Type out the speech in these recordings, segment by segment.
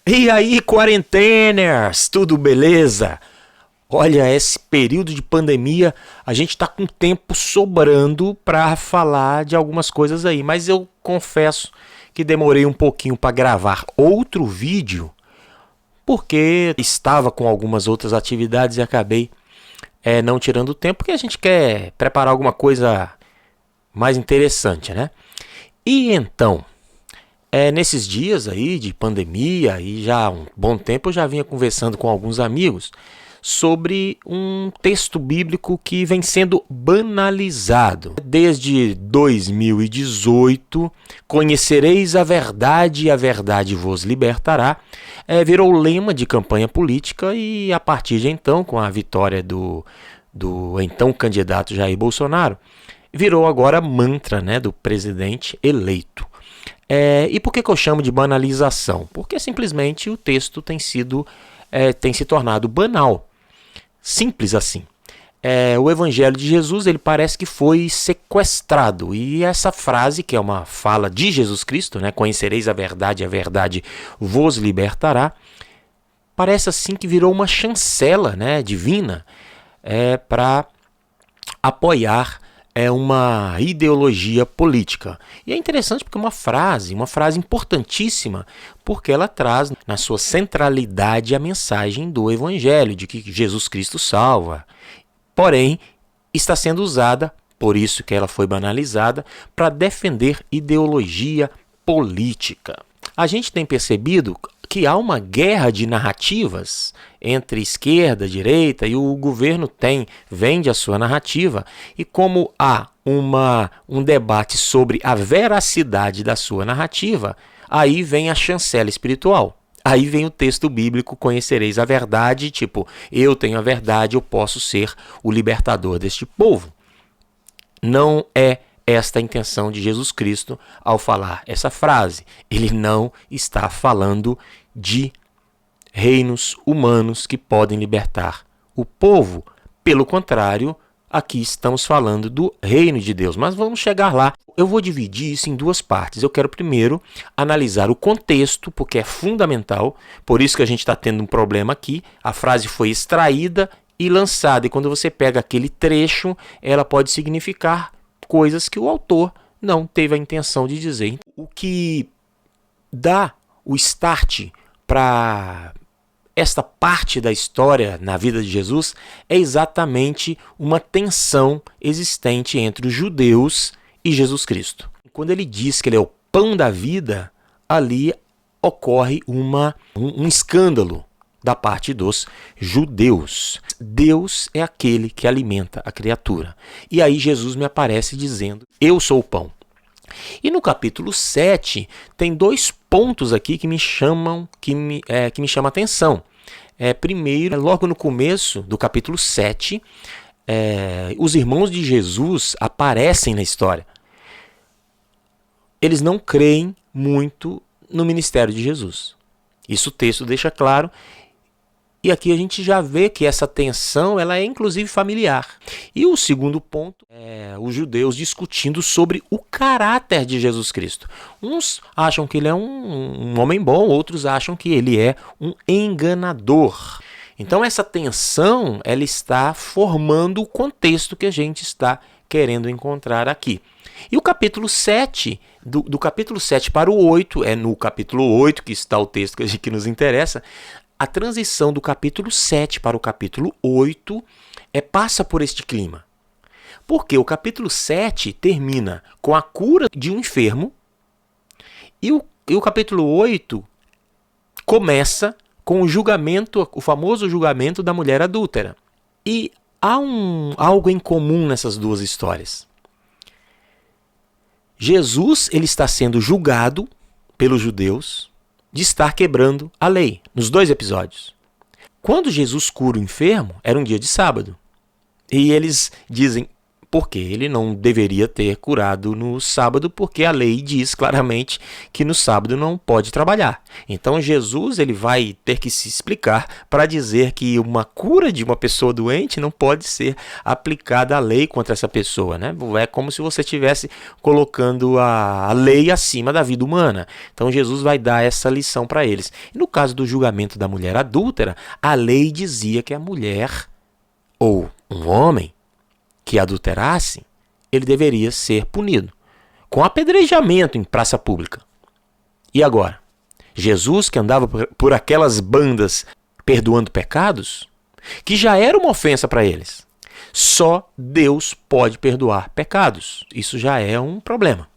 E aí, quarenteners, tudo beleza? Olha, esse período de pandemia, a gente tá com tempo sobrando para falar de algumas coisas aí, mas eu confesso que demorei um pouquinho para gravar outro vídeo, porque estava com algumas outras atividades e acabei não tirando tempo, porque a gente quer preparar alguma coisa mais interessante, né? E então, nesses dias aí de pandemia e já há um bom tempo eu já vinha conversando com alguns amigos sobre um texto bíblico que vem sendo banalizado. Desde 2018, conhecereis a verdade e a verdade vos libertará, virou lema de campanha política e a partir de então, com a vitória do então candidato Jair Bolsonaro, virou agora mantra, né, do presidente eleito. E por que eu chamo de banalização? Porque simplesmente o texto tem se tornado banal. Simples assim. O Evangelho de Jesus, ele parece que foi sequestrado. E essa frase, que é uma fala de Jesus Cristo, né, conhecereis a verdade vos libertará, parece assim que virou uma chancela, né, divina para apoiar uma ideologia política. E é interessante porque é uma frase importantíssima, porque ela traz na sua centralidade a mensagem do Evangelho, de que Jesus Cristo salva. Porém, está sendo usada, por isso que ela foi banalizada, para defender ideologia política. A gente tem percebido que há uma guerra de narrativas entre esquerda e direita e o governo vende a sua narrativa, e como há um debate sobre a veracidade da sua narrativa, aí vem a chancela espiritual. Aí vem o texto bíblico, conhecereis a verdade, tipo, eu tenho a verdade, eu posso ser o libertador deste povo. Não é esta a intenção de Jesus Cristo ao falar essa frase. Ele não está falando de reinos humanos que podem libertar o povo. Pelo contrário, aqui estamos falando do reino de Deus. Mas vamos chegar lá. Eu vou dividir isso em duas partes. Eu quero primeiro analisar o contexto, porque é fundamental. Por isso que a gente está tendo um problema aqui. A frase foi extraída e lançada. E quando você pega aquele trecho, ela pode significar coisas que o autor não teve a intenção de dizer. O que dá o start para esta parte da história na vida de Jesus é exatamente uma tensão existente entre os judeus e Jesus Cristo. Quando ele diz que ele é o pão da vida, ali ocorre um escândalo da parte dos judeus. Deus é aquele que alimenta a criatura. E aí Jesus me aparece dizendo, eu sou o pão. E no capítulo 7 tem dois pontos aqui que me chamam a atenção. Primeiro, logo no começo do capítulo 7, os irmãos de Jesus aparecem na história. Eles não creem muito no ministério de Jesus. Isso o texto deixa claro. E aqui a gente já vê que essa tensão ela é inclusive familiar. E o segundo ponto é os judeus discutindo sobre o caráter de Jesus Cristo. Uns acham que ele é um homem bom, outros acham que ele é um enganador. Então essa tensão ela está formando o contexto que a gente está querendo encontrar aqui. E o capítulo 7, do capítulo 7 para o 8, é no capítulo 8 que está o texto que nos interessa. A transição do capítulo 7 para o capítulo 8 passa por este clima. Porque o capítulo 7 termina com a cura de um enfermo e o capítulo 8 começa com o julgamento, o famoso julgamento da mulher adúltera. E há algo em comum nessas duas histórias. Jesus ele está sendo julgado pelos judeus de estar quebrando a lei, nos dois episódios. Quando Jesus cura o enfermo, era um dia de sábado. E eles dizem, porque ele não deveria ter curado no sábado, porque a lei diz claramente que no sábado não pode trabalhar. Então Jesus ele vai ter que se explicar para dizer que uma cura de uma pessoa doente não pode ser aplicada a lei contra essa pessoa, né? É como se você estivesse colocando a lei acima da vida humana. Então Jesus vai dar essa lição para eles. E no caso do julgamento da mulher adúltera, a lei dizia que a mulher ou um homem que adulterasse, ele deveria ser punido com apedrejamento em praça pública. E agora? Jesus, que andava por aquelas bandas perdoando pecados, que já era uma ofensa para eles. Só Deus pode perdoar pecados. Isso já é um problema.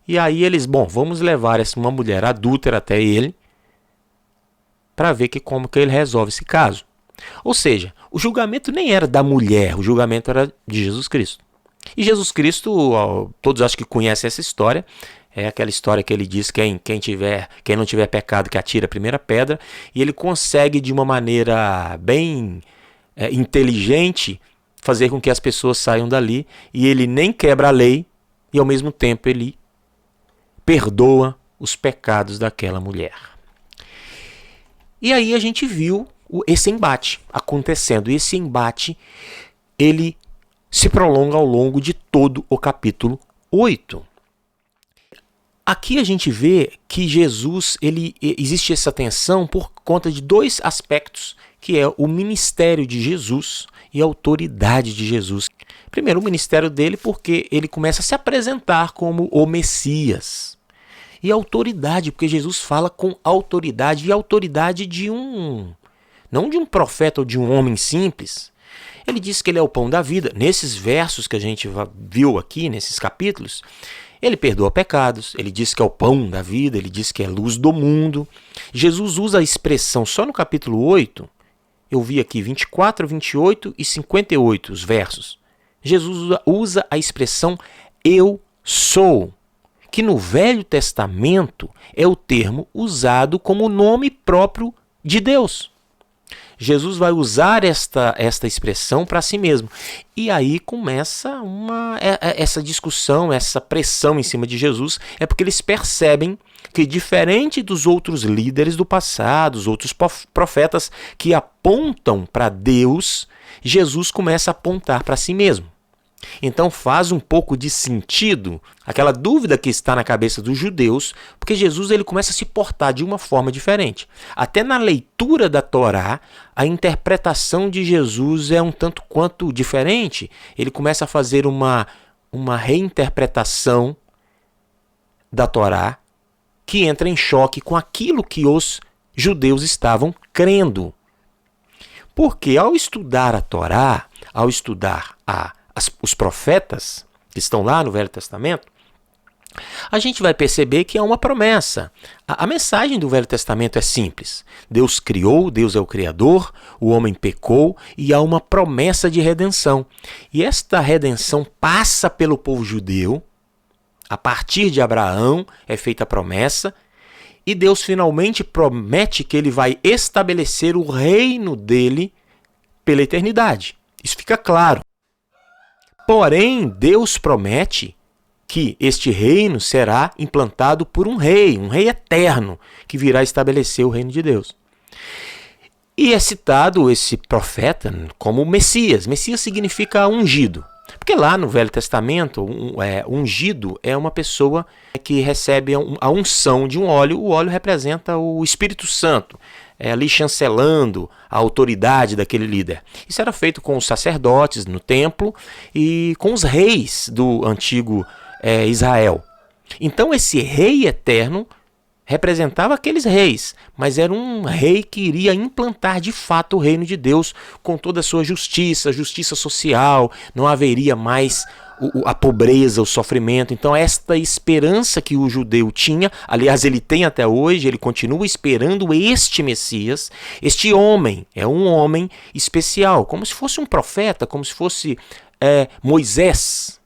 E aí eles, vamos levar uma mulher adúltera até ele para ver como que ele resolve esse caso. Ou seja, o julgamento nem era da mulher, o julgamento era de Jesus Cristo. E Jesus Cristo, todos acho que conhecem essa história, é aquela história que ele diz que quem não tiver pecado que atire a primeira pedra, e ele consegue de uma maneira bem inteligente fazer com que as pessoas saiam dali, e ele nem quebra a lei, e ao mesmo tempo ele perdoa os pecados daquela mulher. E aí a gente viu esse embate acontecendo. E esse embate, ele se prolonga ao longo de todo o capítulo 8. Aqui a gente vê que Jesus, existe essa tensão por conta de dois aspectos, que é o ministério de Jesus e a autoridade de Jesus. Primeiro, o ministério dele, porque ele começa a se apresentar como o Messias. E a autoridade, porque Jesus fala com autoridade, e a autoridade não de um profeta ou de um homem simples. Ele diz que ele é o pão da vida. Nesses versos que a gente viu aqui, nesses capítulos, ele perdoa pecados, ele diz que é o pão da vida, ele diz que é luz do mundo. Jesus usa a expressão, só no capítulo 8, eu vi aqui 24, 28 e 58 os versos. Jesus usa a expressão eu sou, que no Velho Testamento é o termo usado como nome próprio de Deus. Jesus vai usar esta expressão para si mesmo. E aí começa essa discussão, essa pressão em cima de Jesus, é porque eles percebem que, diferente dos outros líderes do passado, os outros profetas que apontam para Deus, Jesus começa a apontar para si mesmo. Então faz um pouco de sentido aquela dúvida que está na cabeça dos judeus, porque Jesus ele começa a se portar de uma forma diferente. Até na leitura da Torá, a interpretação de Jesus é um tanto quanto diferente. Ele começa a fazer uma reinterpretação da Torá que entra em choque com aquilo que os judeus estavam crendo. Porque ao estudar a Torá, ao estudar os profetas que estão lá no Velho Testamento, a gente vai perceber que há uma promessa. A mensagem do Velho Testamento é simples. Deus criou, Deus é o Criador, o homem pecou e há uma promessa de redenção. E esta redenção passa pelo povo judeu, a partir de Abraão é feita a promessa, e Deus finalmente promete que ele vai estabelecer o reino dele pela eternidade. Isso fica claro. Porém, Deus promete que este reino será implantado por um rei eterno, que virá estabelecer o reino de Deus. E é citado esse profeta como Messias. Messias significa ungido. Porque lá no Velho Testamento, ungido é uma pessoa que recebe a unção de um óleo. O óleo representa o Espírito Santo, ali chancelando a autoridade daquele líder. Isso era feito com os sacerdotes no templo e com os reis do antigo Israel. Então esse rei eterno representava aqueles reis, mas era um rei que iria implantar de fato o reino de Deus com toda a sua justiça social, não haveria mais a pobreza, o sofrimento. Então esta esperança que o judeu tinha, aliás ele tem até hoje, ele continua esperando este Messias, este homem, é um homem especial, como se fosse um profeta, como se fosse Moisés,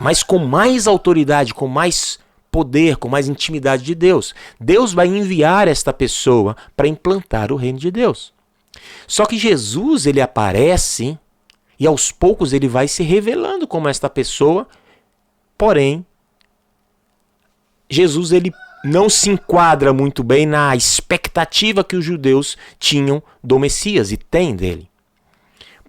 mas com mais autoridade, com mais poder, com mais intimidade de Deus. Deus vai enviar esta pessoa para implantar o reino de Deus. Só que Jesus ele aparece E aos poucos ele vai se revelando como esta pessoa, porém, Jesus ele não se enquadra muito bem na expectativa que os judeus tinham do Messias e têm dele.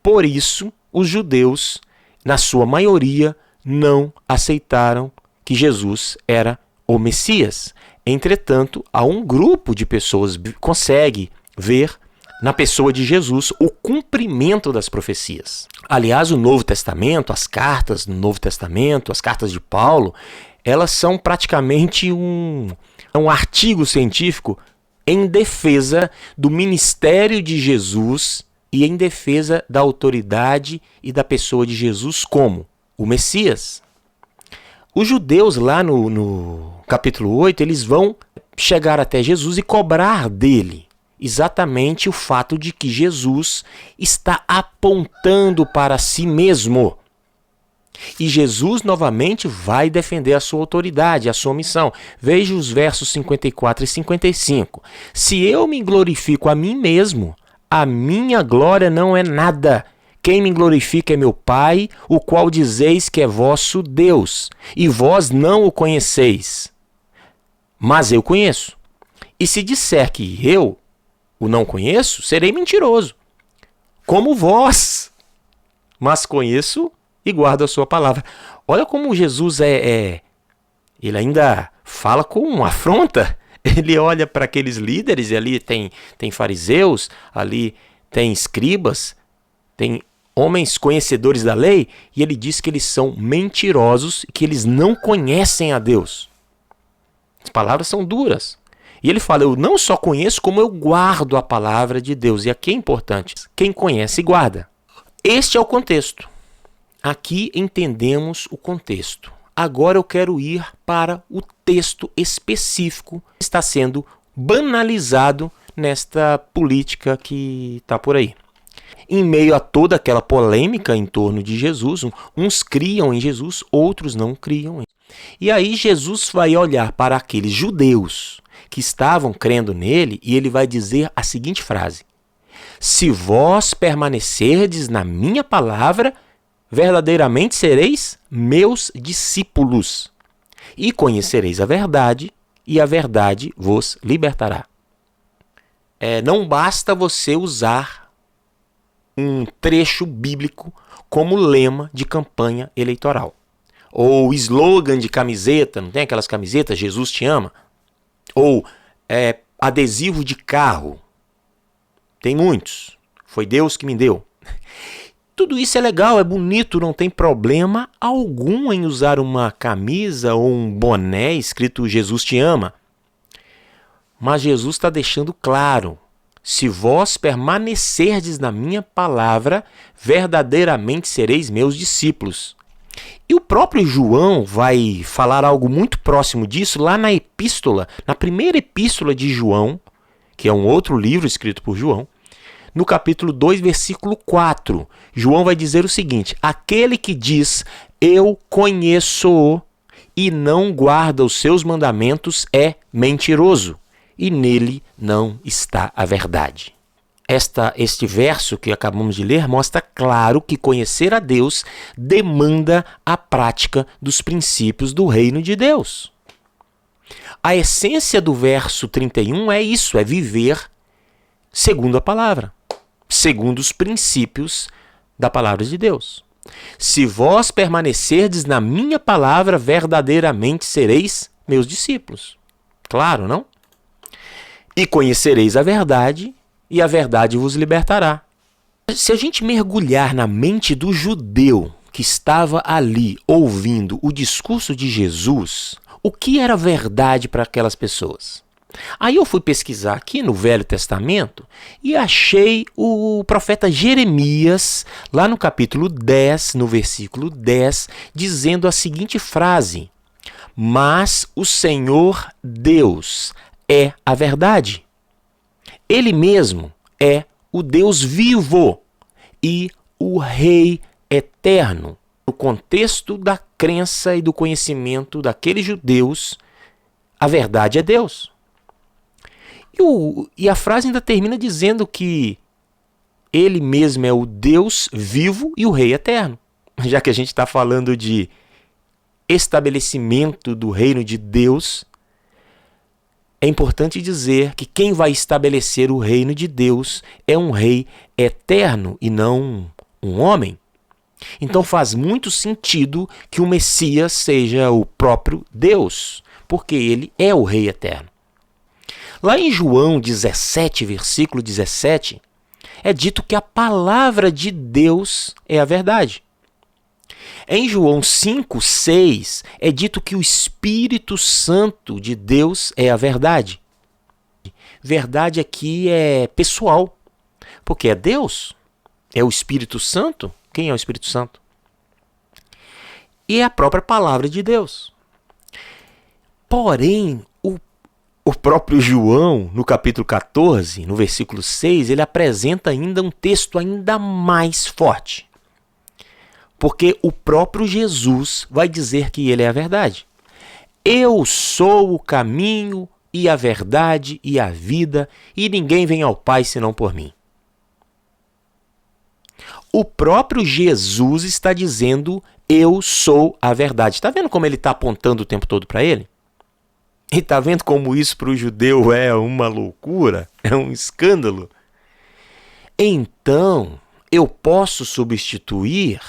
Por isso, os judeus, na sua maioria, não aceitaram que Jesus era o Messias. Entretanto, há um grupo de pessoas que consegue ver na pessoa de Jesus o cumprimento das profecias. Aliás, o Novo Testamento, as cartas do Novo Testamento, as cartas de Paulo, elas são praticamente um artigo científico em defesa do ministério de Jesus e em defesa da autoridade e da pessoa de Jesus como o Messias. Os judeus lá no capítulo 8, eles vão chegar até Jesus e cobrar dele exatamente o fato de que Jesus está apontando para si mesmo. E Jesus novamente vai defender a sua autoridade, a sua missão. Veja os versos 54 e 55. Se eu me glorifico a mim mesmo, a minha glória não é nada. Quem me glorifica é meu Pai, o qual dizeis que é vosso Deus, e vós não o conheceis. Mas eu conheço. E se disser que eu o não conheço, serei mentiroso, como vós. Mas conheço e guardo a sua palavra. Olha como Jesus ele ainda fala com afronta. Ele olha para aqueles líderes, e ali tem fariseus, ali tem escribas, tem homens conhecedores da lei, e ele diz que eles são mentirosos e que eles não conhecem a Deus. As palavras são duras. E ele fala, eu não só conheço, como eu guardo a palavra de Deus. E aqui é importante, quem conhece, guarda. Este é o contexto. Aqui entendemos o contexto. Agora eu quero ir para o texto específico que está sendo banalizado nesta política que está por aí. Em meio a toda aquela polêmica em torno de Jesus, uns criam em Jesus, outros não criam. E aí Jesus vai olhar para aqueles judeus que estavam crendo nele e ele vai dizer a seguinte frase: se vós permanecerdes na minha palavra, verdadeiramente sereis meus discípulos, e conhecereis a verdade, e a verdade vos libertará. Não basta você usar um trecho bíblico como lema de campanha eleitoral. Ou slogan de camiseta, não tem aquelas camisetas, Jesus te ama? Ou adesivo de carro. Tem muitos. Foi Deus que me deu. Tudo isso é legal, é bonito, não tem problema algum em usar uma camisa ou um boné escrito Jesus te ama. Mas Jesus está deixando claro, se vós permanecerdes na minha palavra, verdadeiramente sereis meus discípulos. E o próprio João vai falar algo muito próximo disso lá na epístola, na primeira epístola de João, que é um outro livro escrito por João, no capítulo 2, versículo 4. João vai dizer o seguinte: aquele que diz, eu conheço-o, e não guarda os seus mandamentos é mentiroso, e nele não está a verdade. Este verso que acabamos de ler mostra claro que conhecer a Deus demanda a prática dos princípios do reino de Deus. A essência do verso 31 é isso, é viver segundo a palavra, segundo os princípios da palavra de Deus. Se vós permanecerdes na minha palavra, verdadeiramente sereis meus discípulos. Claro, não? E conhecereis a verdade, e a verdade vos libertará. Se a gente mergulhar na mente do judeu que estava ali ouvindo o discurso de Jesus, o que era verdade para aquelas pessoas? Aí eu fui pesquisar aqui no Velho Testamento e achei o profeta Jeremias, lá no capítulo 10, no versículo 10, dizendo a seguinte frase: mas o Senhor Deus é a verdade. Ele mesmo é o Deus vivo e o Rei eterno. No contexto da crença e do conhecimento daqueles judeus, a verdade é Deus. E a frase ainda termina dizendo que ele mesmo é o Deus vivo e o Rei eterno. Já que a gente está falando de estabelecimento do reino de Deus, é importante dizer que quem vai estabelecer o reino de Deus é um rei eterno e não um homem. Então faz muito sentido que o Messias seja o próprio Deus, porque ele é o rei eterno. Lá em João 17, versículo 17, é dito que a palavra de Deus é a verdade. Em João 5, 6, é dito que o Espírito Santo de Deus é a verdade. Verdade aqui é pessoal, porque é Deus, é o Espírito Santo. Quem é o Espírito Santo? E é a própria palavra de Deus. Porém, o próprio João, no capítulo 14, no versículo 6, ele apresenta ainda um texto ainda mais forte. Porque o próprio Jesus vai dizer que ele é a verdade. Eu sou o caminho e a verdade e a vida, e ninguém vem ao Pai senão por mim. O próprio Jesus está dizendo, eu sou a verdade. Está vendo como ele está apontando o tempo todo para ele? E está vendo como isso para o judeu é uma loucura? É um escândalo? Então, eu posso substituir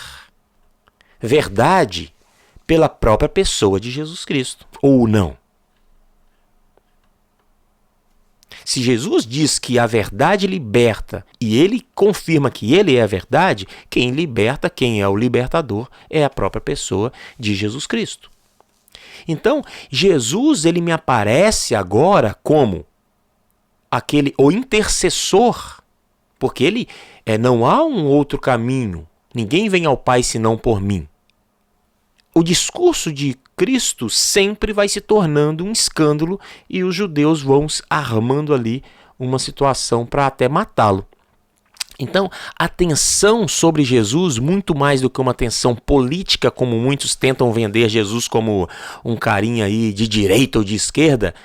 verdade pela própria pessoa de Jesus Cristo, ou não? Se Jesus diz que a verdade liberta e ele confirma que ele é a verdade, quem liberta, quem é o libertador, é a própria pessoa de Jesus Cristo. Então, Jesus ele me aparece agora como o intercessor, porque ele não há um outro caminho, ninguém vem ao Pai senão por mim. O discurso de Cristo sempre vai se tornando um escândalo e os judeus vão armando ali uma situação para até matá-lo. Então, a tensão sobre Jesus, muito mais do que uma tensão política, como muitos tentam vender Jesus como um carinha aí de direita ou de esquerda,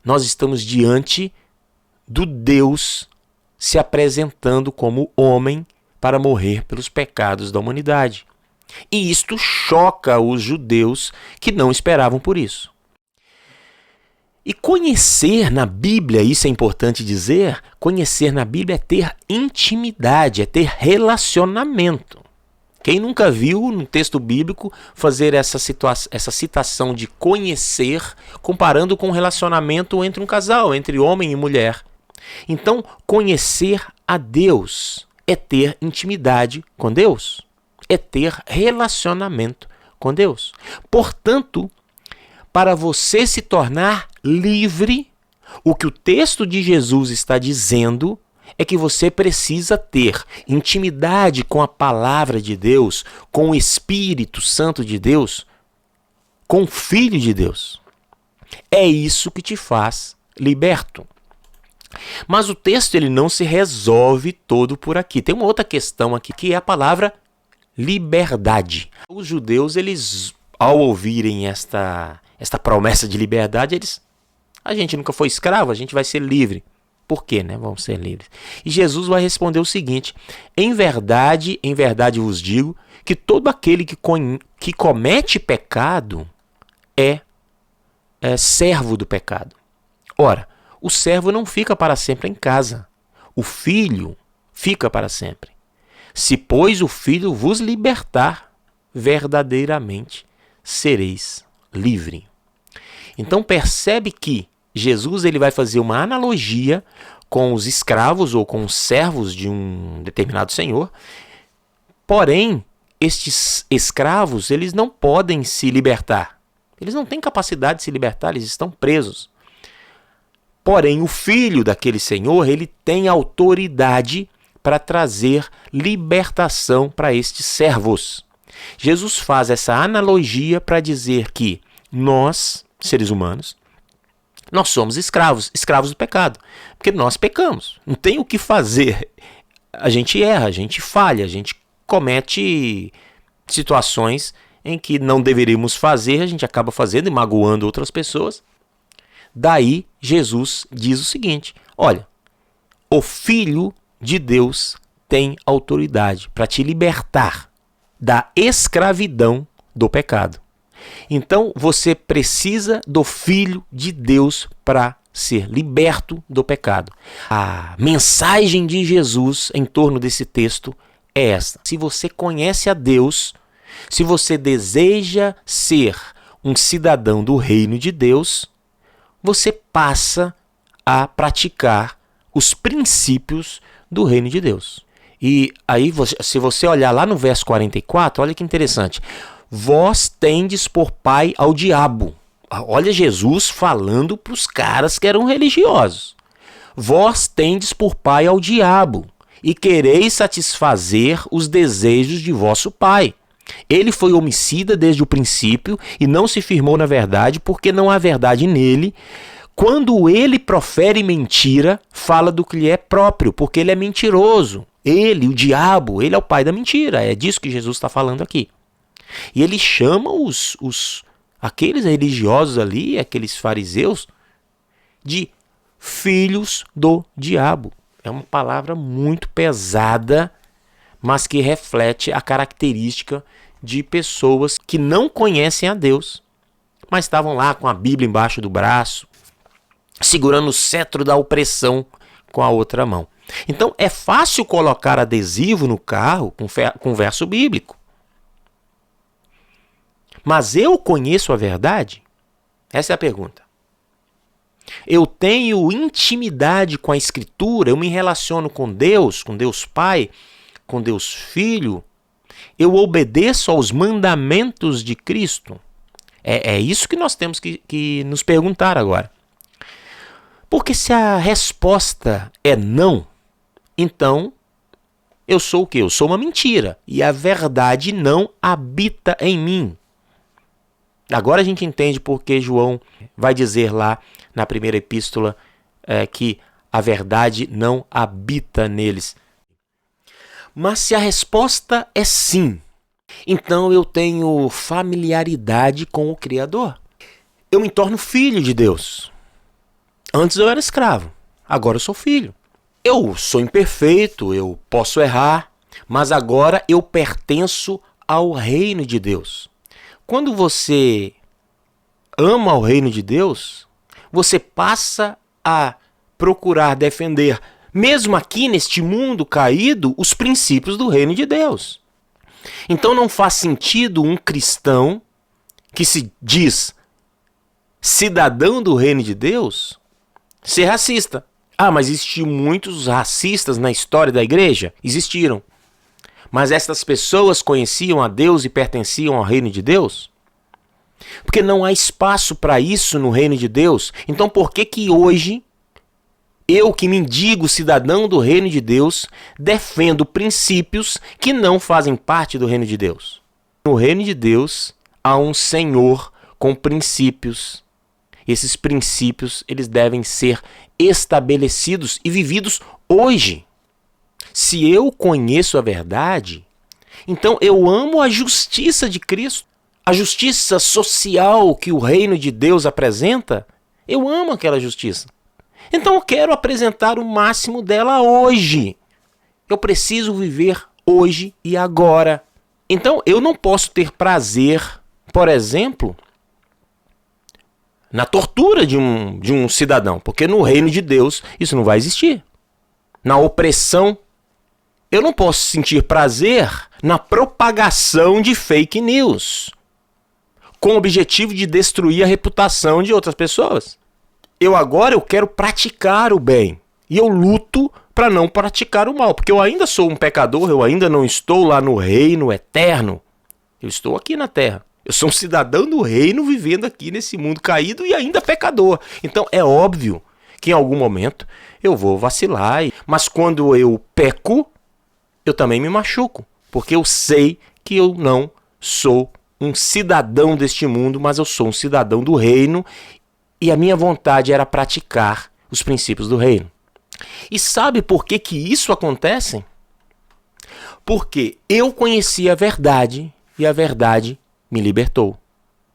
nós estamos diante do Deus se apresentando como homem para morrer pelos pecados da humanidade. E isto choca os judeus que não esperavam por isso. E conhecer na Bíblia, isso é importante dizer, conhecer na Bíblia é ter intimidade, é ter relacionamento. Quem nunca viu no texto bíblico fazer essa citação de conhecer, comparando com o relacionamento entre um casal, entre homem e mulher? Então, conhecer a Deus é ter intimidade com Deus, é ter relacionamento com Deus. Portanto, para você se tornar livre, o que o texto de Jesus está dizendo é que você precisa ter intimidade com a palavra de Deus, com o Espírito Santo de Deus, com o Filho de Deus. É isso que te faz liberto. Mas o texto ele não se resolve todo por aqui. Tem uma outra questão aqui, que é a palavra liberdade. Os judeus, eles, ao ouvirem esta promessa de liberdade, a gente nunca foi escravo, a gente vai ser livre. Por quê, né? Vamos ser livres. E Jesus vai responder o seguinte: em verdade vos digo que todo aquele que comete pecado é servo do pecado. Ora, o servo não fica para sempre em casa. O filho fica para sempre. Se, pois, o filho vos libertar, verdadeiramente sereis livre. Então percebe que Jesus ele vai fazer uma analogia com os escravos ou com os servos de um determinado senhor. Porém, estes escravos eles não podem se libertar. Eles não têm capacidade de se libertar, eles estão presos. Porém, o filho daquele senhor ele tem autoridade para trazer libertação para estes servos. Jesus faz essa analogia para dizer que nós, seres humanos, nós somos escravos do pecado, porque nós pecamos, não tem o que fazer, a gente erra, a gente falha, a gente comete situações em que não deveríamos fazer, a gente acaba fazendo e magoando outras pessoas. Daí Jesus diz o seguinte: olha, o Filho de Deus tem autoridade para te libertar da escravidão do pecado. Então você precisa do Filho de Deus para ser liberto do pecado. A mensagem de Jesus em torno desse texto é esta: se você conhece a Deus, se você deseja ser um cidadão do reino de Deus, você passa a praticar os princípios do reino de Deus. E aí, se você olhar lá no verso 44, olha que interessante. Vós tendes por pai ao diabo. Olha Jesus falando para os caras que eram religiosos. Vós tendes por pai ao diabo, e quereis satisfazer os desejos de vosso pai. Ele foi homicida desde o princípio e não se firmou na verdade, porque não há verdade nele. Quando ele profere mentira, fala do que lhe é próprio, porque ele é mentiroso. Ele, o diabo, ele é o pai da mentira. É disso que Jesus está falando aqui. E ele chama aqueles religiosos ali, aqueles fariseus, de filhos do diabo. É uma palavra muito pesada, mas que reflete a característica de pessoas que não conhecem a Deus, mas estavam lá com a Bíblia embaixo do braço, segurando o cetro da opressão com a outra mão. Então é fácil colocar adesivo no carro com verso bíblico. Mas eu conheço a verdade? Essa é a pergunta. Eu tenho intimidade com a Escritura, eu me relaciono com Deus Pai, com Deus Filho, eu obedeço aos mandamentos de Cristo? É isso que nós temos que nos perguntar agora. Porque se a resposta é não, então eu sou o quê? Eu sou uma mentira. E a verdade não habita em mim. Agora a gente entende porque João vai dizer lá na primeira epístola que a verdade não habita neles. Mas se a resposta é sim, então eu tenho familiaridade com o Criador. Eu me torno filho de Deus. Antes eu era escravo, agora eu sou filho. Eu sou imperfeito, eu posso errar, mas agora eu pertenço ao reino de Deus. Quando você ama o reino de Deus, você passa a procurar defender, mesmo aqui neste mundo caído, os princípios do reino de Deus. Então não faz sentido um cristão que se diz cidadão do reino de Deus ser racista. Mas existiam muitos racistas na história da igreja? Existiram. Mas essas pessoas conheciam a Deus e pertenciam ao reino de Deus? Porque não há espaço para isso no reino de Deus. Então por que hoje, eu que me digo cidadão do reino de Deus, defendo princípios que não fazem parte do reino de Deus? No reino de Deus há um Senhor com princípios. Esses princípios, eles devem ser estabelecidos e vividos hoje. Se eu conheço a verdade, então eu amo a justiça de Cristo. A justiça social que o reino de Deus apresenta, eu amo aquela justiça. Então eu quero apresentar o máximo dela hoje. Eu preciso viver hoje e agora. Então eu não posso ter prazer, por exemplo, na tortura de um cidadão, porque no reino de Deus isso não vai existir. Na opressão, eu não posso sentir prazer na propagação de fake news, com o objetivo de destruir a reputação de outras pessoas. Eu quero praticar o bem, e eu luto para não praticar o mal, porque eu ainda sou um pecador, eu ainda não estou lá no reino eterno, eu estou aqui na terra. Eu sou um cidadão do reino vivendo aqui nesse mundo caído e ainda pecador. Então é óbvio que em algum momento eu vou vacilar. Mas quando eu peco, eu também me machuco. Porque eu sei que eu não sou um cidadão deste mundo, mas eu sou um cidadão do reino. E a minha vontade era praticar os princípios do reino. E sabe por que isso acontece? Porque eu conheci a verdade e a verdade me libertou.